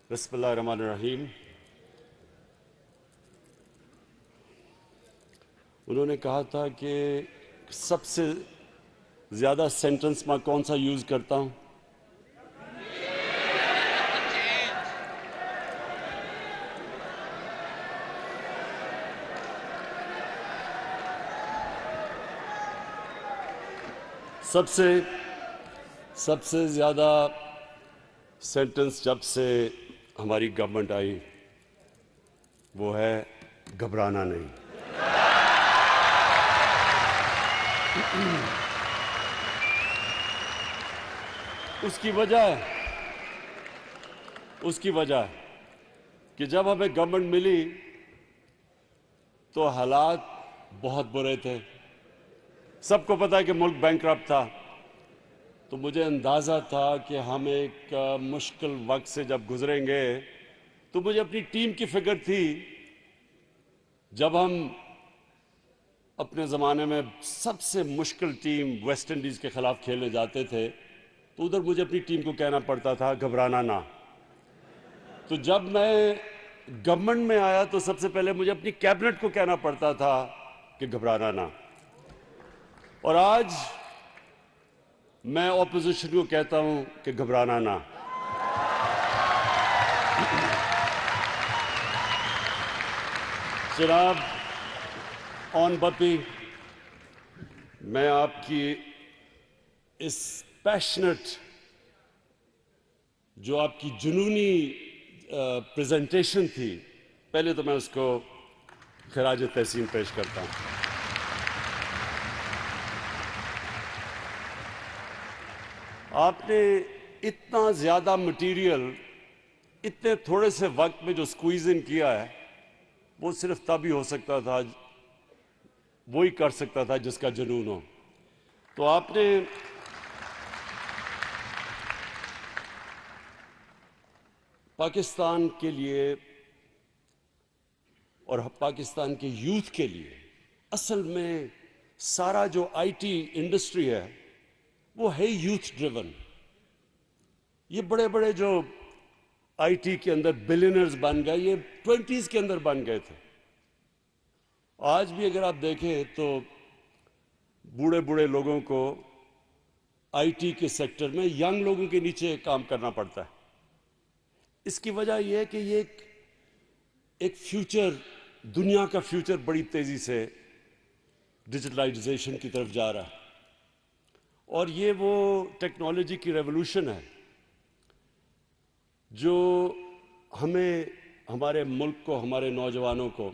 بسم اللہ الرحمن الرحیم. انہوں نے کہا تھا کہ سب سے زیادہ سینٹنس میں کون سا یوز کرتا ہوں؟ سب سے زیادہ سینٹنس جب سے ہماری گورنمنٹ آئی وہ ہے گھبرانا نہیں. اس کی وجہ کہ جب ہمیں گورنمنٹ ملی تو حالات بہت برے تھے. سب کو پتا ہے کہ ملک بینکرپٹ تھا. تو مجھے اندازہ تھا کہ ہم ایک مشکل وقت سے جب گزریں گے تو مجھے اپنی ٹیم کی فکر تھی. جب ہم اپنے زمانے میں سب سے مشکل ٹیم ویسٹ انڈیز کے خلاف کھیلنے جاتے تھے تو ادھر مجھے اپنی ٹیم کو کہنا پڑتا تھا گھبرانا نہ. تو جب میں گورنمنٹ میں آیا تو سب سے پہلے مجھے اپنی کیبنٹ کو کہنا پڑتا تھا کہ گھبرانا نہ. اور آج میں اپوزیشن کو کہتا ہوں کہ گھبرانا نہ. جناب اون بپی، میں آپ کی اس پیشنٹ جو آپ کی جنونی پریزنٹیشن تھی، پہلے تو میں اس کو خراج تحسین پیش کرتا ہوں. آپ نے اتنا زیادہ مٹیریل اتنے تھوڑے سے وقت میں جو سکویز ان کیا ہے وہ صرف تب ہی ہو سکتا تھا، وہی کر سکتا تھا جس کا جنون ہو. تو آپ نے پاکستان کے لیے اور پاکستان کے یوتھ کے لیے، اصل میں سارا جو آئی ٹی انڈسٹری ہے وہ ہے یوتھ ڈریون. یہ بڑے بڑے جو آئی ٹی کے اندر بلینئرز بن گئے یہ 20s کے اندر بن گئے تھے. آج بھی اگر آپ دیکھیں تو بوڑھے بوڑھے لوگوں کو آئی ٹی کے سیکٹر میں ینگ لوگوں کے نیچے کام کرنا پڑتا ہے. اس کی وجہ یہ ہے کہ یہ ایک فیوچر، دنیا کا فیوچر بڑی تیزی سے ڈیجیٹلائزیشن کی طرف جا رہا ہے. اور یہ وہ ٹیکنالوجی کی ریولوشن ہے جو ہمیں، ہمارے ملک کو، ہمارے نوجوانوں کو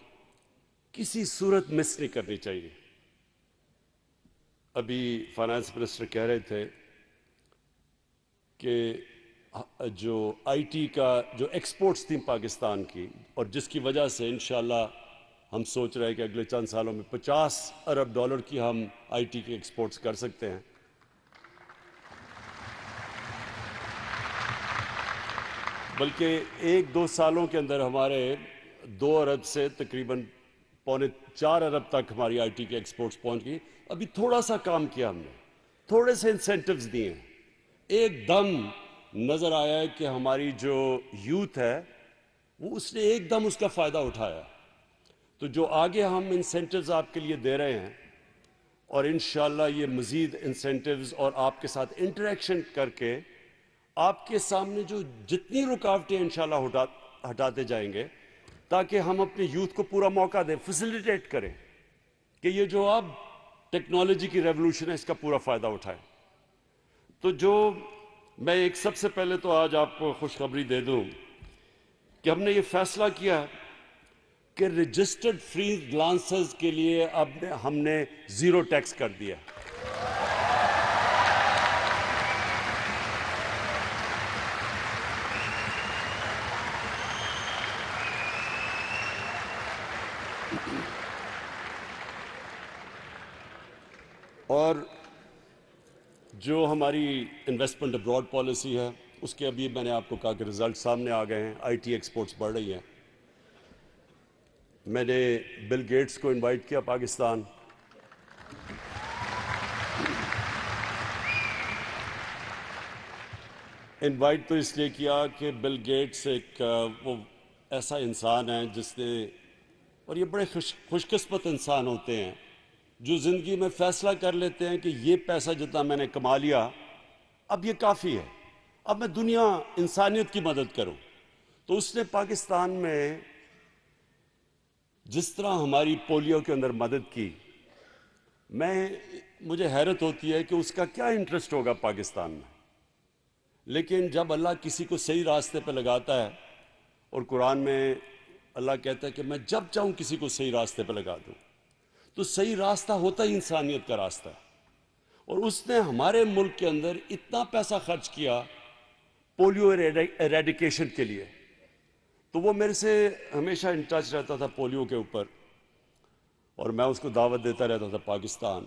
کسی صورت مس نہیں کرنی چاہیے. ابھی فائنانس منسٹر کہہ رہے تھے کہ جو آئی ٹی کا جو ایکسپورٹس تھیں پاکستان کی، اور جس کی وجہ سے انشاءاللہ ہم سوچ رہے ہیں کہ اگلے چند سالوں میں $50 ارب کی ہم آئی ٹی کے ایکسپورٹس کر سکتے ہیں. بلکہ 1-2 سالوں کے اندر ہمارے 2 ارب سے تقریباً 3.25 ارب تک ہماری آئی ٹی کے ایکسپورٹس پہنچ گئی. ابھی تھوڑا سا کام کیا ہم نے، تھوڑے سے انسینٹیوز دیے ہیں. ایک دم نظر آیا ہے کہ ہماری جو یوتھ ہے وہ اس نے ایک دم اس کا فائدہ اٹھایا. تو جو آگے ہم انسینٹیوز آپ کے لیے دے رہے ہیں اور انشاءاللہ یہ مزید انسینٹیوز اور آپ کے ساتھ انٹریکشن کر کے آپ کے سامنے جو جتنی رکاوٹیں انشاءاللہ ہٹاتے جائیں گے تاکہ ہم اپنے یوتھ کو پورا موقع دیں، فیسیلیٹیٹ کریں کہ یہ جو اب ٹیکنالوجی کی ریولوشن ہے اس کا پورا فائدہ اٹھائیں. تو جو میں ایک سب سے پہلے تو آج آپ کو خوشخبری دے دوں کہ ہم نے یہ فیصلہ کیا کہ رجسٹرڈ فری لانسرز کے لیے اب ہم نے 0 ٹیکس کر دیا. اور جو ہماری انویسٹمنٹ ابراڈ پالیسی ہے اس کے ابھی میں نے آپ کو کہا کہ رزلٹ سامنے آ گئے ہیں. آئی ٹی ایکسپورٹس بڑھ رہی ہیں. میں نے بل گیٹس کو انوائٹ کیا پاکستان. انوائٹ تو اس لیے کیا کہ بل گیٹس ایک وہ ایسا انسان ہے جس نے، اور یہ بڑے خوش قسمت انسان ہوتے ہیں جو زندگی میں فیصلہ کر لیتے ہیں کہ یہ پیسہ جتنا میں نے کما لیا اب یہ کافی ہے، اب میں دنیا انسانیت کی مدد کروں. تو اس نے پاکستان میں جس طرح ہماری پولیو کے اندر مدد کی، مجھے حیرت ہوتی ہے کہ اس کا کیا انٹرسٹ ہوگا پاکستان میں. لیکن جب اللہ کسی کو صحیح راستے پہ لگاتا ہے، اور قرآن میں اللہ کہتا ہے کہ میں جب چاہوں کسی کو صحیح راستے پہ لگا دوں، تو صحیح راستہ ہوتا ہی انسانیت کا راستہ ہے. اور اس نے ہمارے ملک کے اندر اتنا پیسہ خرچ کیا پولیو ایریڈیکیشن کے لیے. تو وہ میرے سے ہمیشہ ان ٹچ رہتا تھا پولیو کے اوپر، اور میں اس کو دعوت دیتا رہتا تھا پاکستان.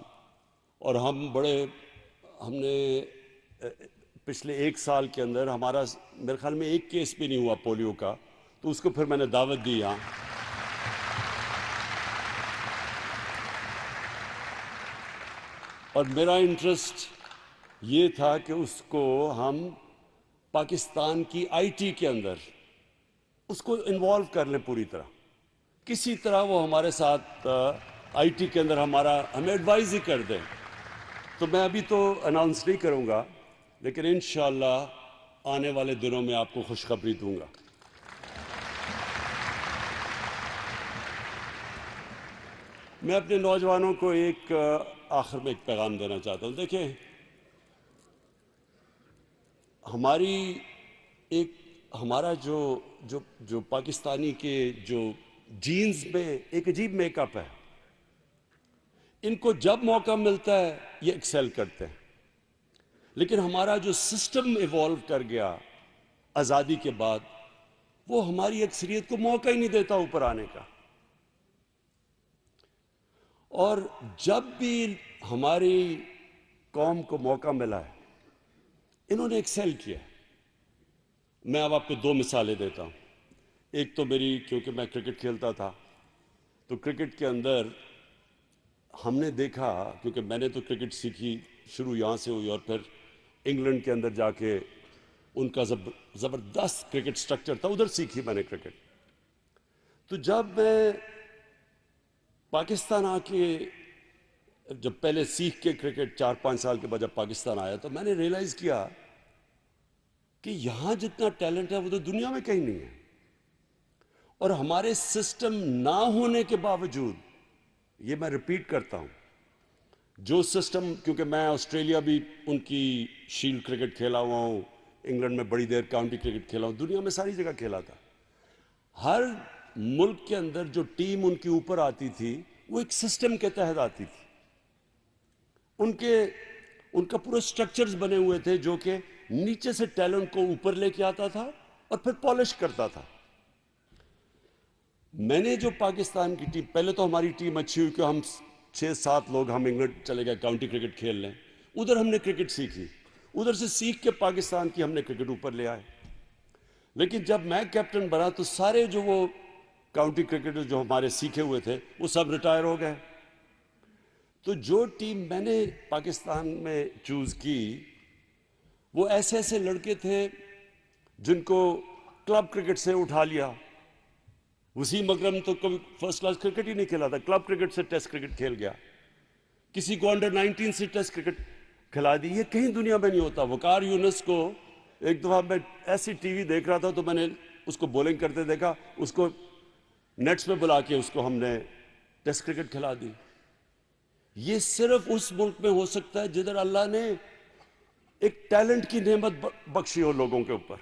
اور ہم نے پچھلے 1 سال کے اندر ہمارا میرے خیال میں 1 کیس بھی نہیں ہوا پولیو کا، تو اس کو پھر میں نے دعوت دی یہاں. اور میرا انٹرسٹ یہ تھا کہ اس کو ہم پاکستان کی آئی ٹی کے اندر اس کو انوالو کر لیں پوری طرح، کسی طرح وہ ہمارے ساتھ آئی ٹی کے اندر ہمیں ایڈوائز ہی کر دیں. تو میں ابھی تو اناؤنس نہیں کروں گا، لیکن انشاءاللہ آنے والے دنوں میں آپ کو خوشخبری دوں گا. میں اپنے نوجوانوں کو آخر میں ایک پیغام دینا چاہتا ہوں. دیکھیں، ہمارا جو پاکستانی کے جو جینز میں ایک عجیب میک اپ ہے. ان کو جب موقع ملتا ہے یہ ایکسل کرتے ہیں، لیکن ہمارا جو سسٹم ایوالو کر گیا آزادی کے بعد، وہ ہماری اکثریت کو موقع ہی نہیں دیتا اوپر آنے کا. اور جب بھی ہماری قوم کو موقع ملا ہے انہوں نے ایکسل کیا. میں اب آپ کو 2 مثالیں دیتا ہوں. ایک تو کیونکہ میں کرکٹ کھیلتا تھا، تو کرکٹ کے اندر ہم نے دیکھا، کیونکہ میں نے تو کرکٹ سیکھی شروع یہاں سے ہوئی، اور پھر انگلینڈ کے اندر جا کے ان کا زبردست کرکٹ سٹرکچر تھا، ادھر سیکھی میں نے کرکٹ. تو جب میں پاکستان جب پہلے سیکھ کے کرکٹ 4-5 سال کے بعد جب پاکستان آیا، تو میں نے ریئلائز کیا کہ یہاں جتنا ٹیلنٹ ہے وہ تو دنیا میں کہیں نہیں ہے. اور ہمارے سسٹم نہ ہونے کے باوجود، یہ میں ریپیٹ کرتا ہوں، جو سسٹم، کیونکہ میں آسٹریلیا بھی ان کی شیلڈ کرکٹ کھیلا ہوا ہوں، انگلینڈ میں بڑی دیر کاؤنٹی کرکٹ کھیلا ہوں، دنیا میں ساری جگہ کھیلا تھا. ہر ملک کے اندر جو ٹیم ان کی اوپر آتی تھی وہ ایک سسٹم کے تحت آتی تھی. ان کا پورا سٹرکچرز بنے ہوئے تھے جو کہ نیچے سے ٹیلنٹ کو اوپر لے کے آتا تھا اور پھر پالش کرتا تھا. میں نے جو پاکستان کی ٹیم، پہلے تو ہماری ٹیم اچھی ہوئی کہ ہم 6-7 لوگ ہم انگلینڈ چلے گئے کاؤنٹی کرکٹ کھیل لیں، ادھر ہم نے کرکٹ سیکھی، ادھر سے سیکھ کے پاکستان کی ہم نے کرکٹ اوپر لے آئے. لیکن جب میں کیپٹن بنا تو سارے جو وہ کاؤنٹی کرکٹر جو ہمارے سیکھے ہوئے تھے وہ سب ریٹائر ہو گئے. تو جو ٹیم میں نے پاکستان میں چوز کی وہ ایسے لڑکے تھے جن کو کلب کرکٹ سے اٹھا لیا. وسیم اکرم تو کبھی فرسٹ کلاس کرکٹ ہی نہیں کھیلا تھا، کلب کرکٹ سے ٹیسٹ کرکٹ کھیل گیا. کسی کو انڈر 19 سے ٹیسٹ کرکٹ کھلا دی. یہ کہیں دنیا میں نہیں ہوتا. وقار یونس کو ایک دفعہ میں ایسی ٹی وی دیکھ رہا تھا تو میں نے اس کو بولنگ کرتے دیکھا، اس کو نیٹس میں بلا کے اس کو ہم نے ٹیسٹ کرکٹ کھلا دی. یہ صرف اس ملک میں ہو سکتا ہے جدھر اللہ نے ایک ٹیلنٹ کی نعمت بخشی ہو لوگوں کے اوپر.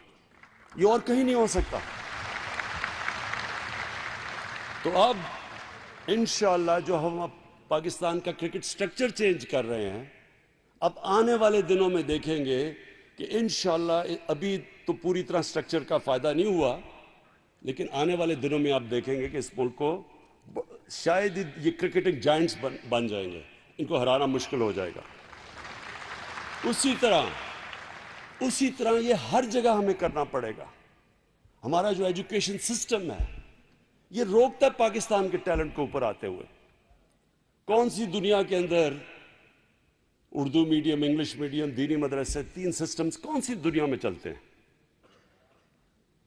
یہ اور کہیں نہیں ہو سکتا. تو اب انشاءاللہ جو ہم اب پاکستان کا کرکٹ سٹرکچر چینج کر رہے ہیں، اب آنے والے دنوں میں دیکھیں گے کہ انشاءاللہ ابھی تو پوری طرح سٹرکچر کا فائدہ نہیں ہوا، لیکن آنے والے دنوں میں آپ دیکھیں گے کہ اس ملک کو شاید یہ کرکٹنگ جائنٹس بن جائیں گے، ان کو ہرانا مشکل ہو جائے گا. اسی طرح یہ ہر جگہ ہمیں کرنا پڑے گا. ہمارا جو ایجوکیشن سسٹم ہے یہ روکتا ہے پاکستان کے ٹیلنٹ کو اوپر آتے ہوئے. کون سی دنیا کے اندر اردو میڈیم، انگلش میڈیم، دینی مدرسے، 3 سسٹمز کون سی دنیا میں چلتے ہیں؟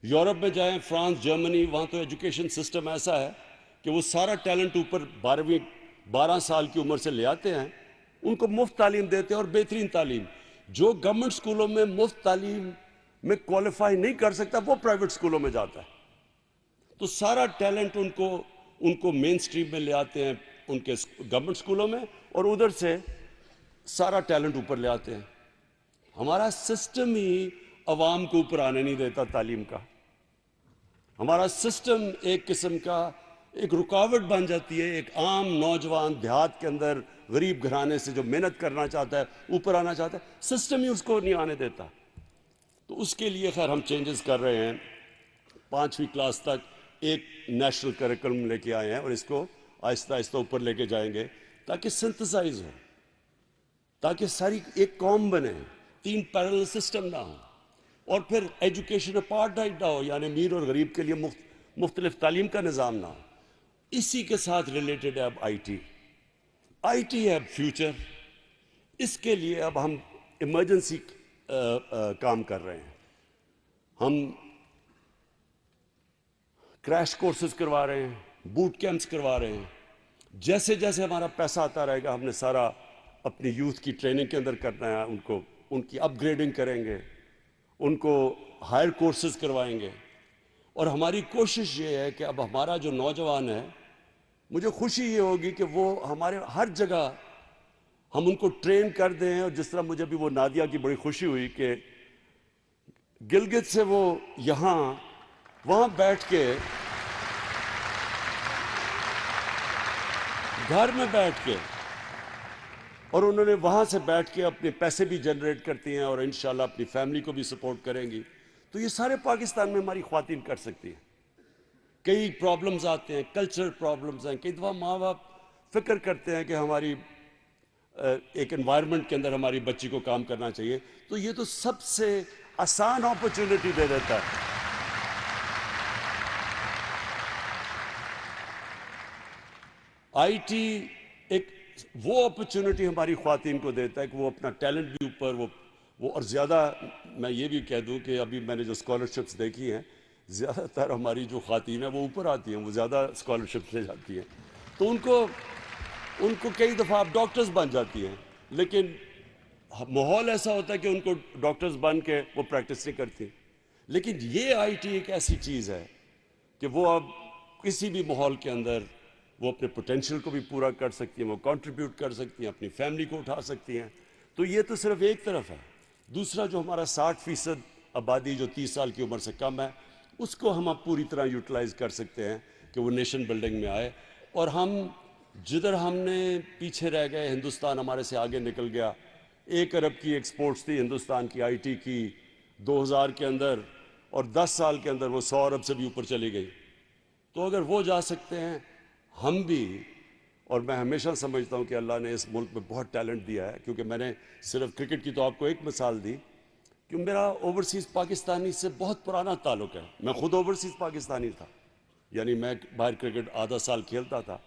یورپ میں جائیں، فرانس، جرمنی، وہاں تو ایجوکیشن سسٹم ایسا ہے کہ وہ سارا ٹیلنٹ اوپر 12 سال کی عمر سے لے آتے ہیں، ان کو مفت تعلیم دیتے ہیں اور بہترین تعلیم. جو گورنمنٹ سکولوں میں مفت تعلیم میں کوالیفائی نہیں کر سکتا وہ پرائیویٹ سکولوں میں جاتا ہے. تو سارا ٹیلنٹ ان کو مین سٹریم میں لے آتے ہیں ان کے گورنمنٹ سکولوں میں، اور ادھر سے سارا ٹیلنٹ اوپر لے آتے ہیں. ہمارا سسٹم ہی عوام کو اوپر آنے نہیں دیتا تعلیم کا. ہمارا سسٹم ایک قسم کا ایک رکاوٹ بن جاتی ہے. ایک عام نوجوان دیہات کے اندر غریب گھرانے سے جو محنت کرنا چاہتا ہے، اوپر آنا چاہتا ہے، سسٹم ہی اس کو نہیں آنے دیتا. تو اس کے لیے خیر ہم چینجز کر رہے ہیں. 5ویں کلاس تک ایک نیشنل کریکلم لے کے آئے ہیں اور اس کو آہستہ آہستہ اوپر لے کے جائیں گے تاکہ سنتھسائز ہو، تاکہ ساری ایک قوم بنے، 3 پیرلل سسٹم نہ ہو، اور پھر ایجوکیشن اپارٹھائڈ نہ ہو، یعنی امیر اور غریب کے لیے مختلف تعلیم کا نظام نہ ہو. اسی کے ساتھ ریلیٹڈ ہے اب آئی ٹی ہے اب فیوچر. اس کے لیے اب ہم ایمرجنسی کام کر رہے ہیں. ہم کریش کورسز کروا رہے ہیں، بوٹ کیمپس کروا رہے ہیں. جیسے جیسے ہمارا پیسہ آتا رہے گا ہم نے سارا اپنی یوتھ کی ٹریننگ کے اندر کرنا ہے. ان کی اپ گریڈنگ کریں گے، ان کو ہائر کورسز کروائیں گے. اور ہماری کوشش یہ ہے کہ اب ہمارا جو نوجوان ہے، مجھے خوشی یہ ہوگی کہ وہ ہمارے ہر جگہ ہم ان کو ٹرین کر دیں. اور جس طرح مجھے بھی وہ نادیہ کی بڑی خوشی ہوئی کہ گلگت سے وہ وہاں بیٹھ کے گھر میں بیٹھ کے، اور انہوں نے وہاں سے بیٹھ کے اپنے پیسے بھی جنریٹ کرتی ہیں اور انشاءاللہ اپنی فیملی کو بھی سپورٹ کریں گی. تو یہ سارے پاکستان میں ہماری خواتین کر سکتی ہیں. کئی پرابلمز آتے ہیں، کلچرل پرابلمز ہیں. کئی دفعہ ماں باپ فکر کرتے ہیں کہ ہماری ایک انوائرمنٹ کے اندر ہماری بچی کو کام کرنا چاہیے، تو یہ تو سب سے آسان اپرچونٹی دے دیتا ہے. آئی ٹی ایک وہ اپرچونٹی ہماری خواتین کو دیتا ہے کہ وہ اپنا ٹیلنٹ بھی اوپر وہ اور زیادہ میں یہ بھی کہہ دوں کہ ابھی میں نے جو اسکالرشپس دیکھی ہیں، زیادہ تر ہماری جو خواتین ہیں وہ اوپر آتی ہیں، وہ زیادہ اسکالرشپس لے جاتی ہیں. تو ان کو کئی دفعہ آپ ڈاکٹرز بن جاتی ہیں، لیکن ماحول ایسا ہوتا ہے کہ ان کو ڈاکٹرز بن کے وہ پریکٹس نہیں کرتی. لیکن یہ آئی ٹی ایک ایسی چیز ہے کہ وہ اب کسی بھی ماحول کے اندر وہ اپنے پوٹینشیل کو بھی پورا کر سکتی ہیں، وہ کنٹریبیوٹ کر سکتی ہیں، اپنی فیملی کو اٹھا سکتی ہیں. تو یہ تو صرف ایک طرف ہے. دوسرا جو ہمارا 60% آبادی جو 30 سال کی عمر سے کم ہے، اس کو ہم اب پوری طرح یوٹیلائز کر سکتے ہیں کہ وہ نیشن بلڈنگ میں آئے. اور جدھر ہم نے پیچھے رہ گئے، ہندوستان ہمارے سے آگے نکل گیا. 1 ارب کی ایکسپورٹس تھی ہندوستان کی آئی ٹی کی 2000 کے اندر، اور 10 سال کے اندر وہ 100 ارب سے بھی اوپر چلی گئی. تو اگر وہ جا سکتے ہیں ہم بھی. اور میں ہمیشہ سمجھتا ہوں کہ اللہ نے اس ملک میں بہت ٹیلنٹ دیا ہے. کیونکہ میں نے صرف کرکٹ کی تو آپ کو ایک مثال دی کہ میرا اوورسیز پاکستانی سے بہت پرانا تعلق ہے. میں خود اوورسیز پاکستانی تھا، یعنی میں باہر کرکٹ آدھا سال کھیلتا تھا.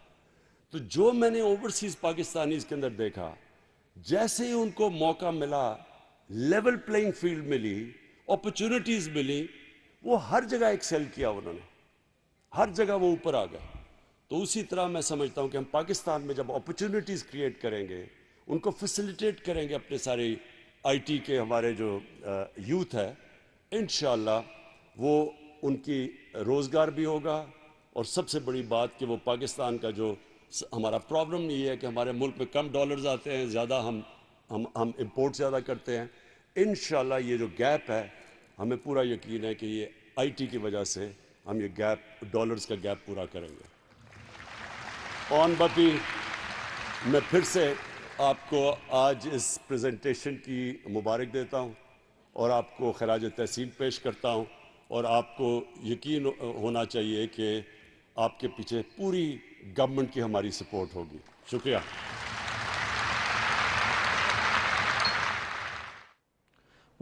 تو جو میں نے اوورسیز پاکستانیز کے اندر دیکھا، جیسے ہی ان کو موقع ملا، لیول پلینگ فیلڈ ملی، اپرچونٹیز ملی، وہ ہر جگہ ایکسیل کیا. انہوں نے ہر جگہ وہ اوپر آ گئے. تو اسی طرح میں سمجھتا ہوں کہ ہم پاکستان میں جب اپرچونٹیز کریٹ کریں گے، ان کو فیسیلیٹیٹ کریں گے، اپنے سارے آئی ٹی کے ہمارے جو یوتھ ہے، انشاءاللہ وہ ان کی روزگار بھی ہوگا. اور سب سے بڑی بات کہ وہ پاکستان کا جو ہمارا پرابلم یہ ہے کہ ہمارے ملک میں کم ڈالرز آتے ہیں، زیادہ ہم امپورٹ زیادہ کرتے ہیں. انشاءاللہ یہ جو گیپ ہے، ہمیں پورا یقین ہے کہ یہ آئی ٹی کی وجہ سے ہم یہ گیپ، ڈالرز کا گیپ پورا کریں گے. اون باقی میں پھر سے آپ کو آج اس پریزنٹیشن کی مبارک دیتا ہوں اور آپ کو خراج تحسین پیش کرتا ہوں. اور آپ کو یقین ہونا چاہیے کہ آپ کے پیچھے پوری گورنمنٹ کی ہماری سپورٹ ہوگی. شکریہ.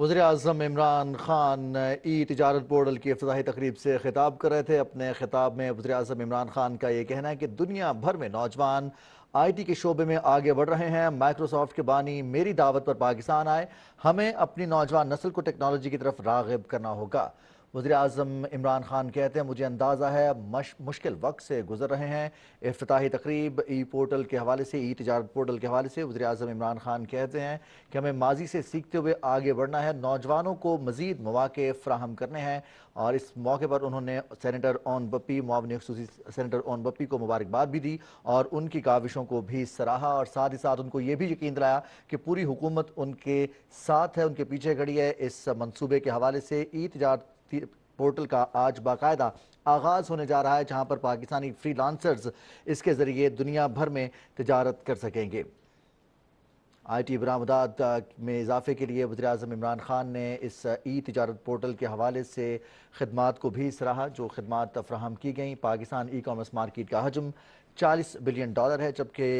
وزیر اعظم عمران خان ای تجارت پورٹل کی افتتاحی تقریب سے خطاب کر رہے تھے۔ اپنے خطاب میں وزیر اعظم عمران خان کا یہ کہنا ہے کہ دنیا بھر میں نوجوان آئی ٹی کے شعبے میں آگے بڑھ رہے ہیں۔ مائیکروسافٹ کے بانی میری دعوت پر پاکستان آئے، ہمیں اپنی نوجوان نسل کو ٹیکنالوجی کی طرف راغب کرنا ہوگا۔ وزیر اعظم عمران خان کہتے ہیں مجھے اندازہ ہے مشکل وقت سے گزر رہے ہیں۔ افتتاحی تقریب ای پورٹل کے حوالے سے، ای تجارت پورٹل کے حوالے سے وزیر اعظم عمران خان کہتے ہیں کہ ہمیں ماضی سے سیکھتے ہوئے آگے بڑھنا ہے، نوجوانوں کو مزید مواقع فراہم کرنے ہیں۔ اور اس موقع پر انہوں نے سینیٹر اون بپی، معاون خصوصی سینیٹر اون بپی کو مبارکباد بھی دی اور ان کی کاوشوں کو بھی سراہا، اور ساتھ ہی ساتھ ان کو یہ بھی یقین دلایا کہ پوری حکومت ان کے ساتھ ہے، ان کے پیچھے کھڑی ہے۔ اس منصوبے کے حوالے سے ای تجارت پورٹل کا آج باقاعدہ آغاز ہونے جا رہا ہے، جہاں پر پاکستانی فری لانسرز اس کے ذریعے دنیا بھر میں تجارت کر سکیں گے۔ آئی ٹی برآمدات میں اضافے کے لیے وزیر اعظم عمران خان نے اس ای تجارت پورٹل کے حوالے سے خدمات کو بھی سراہا جو خدمات فراہم کی گئیں۔ پاکستان ای کامرس مارکیٹ کا حجم $40 بلین ہے، جبکہ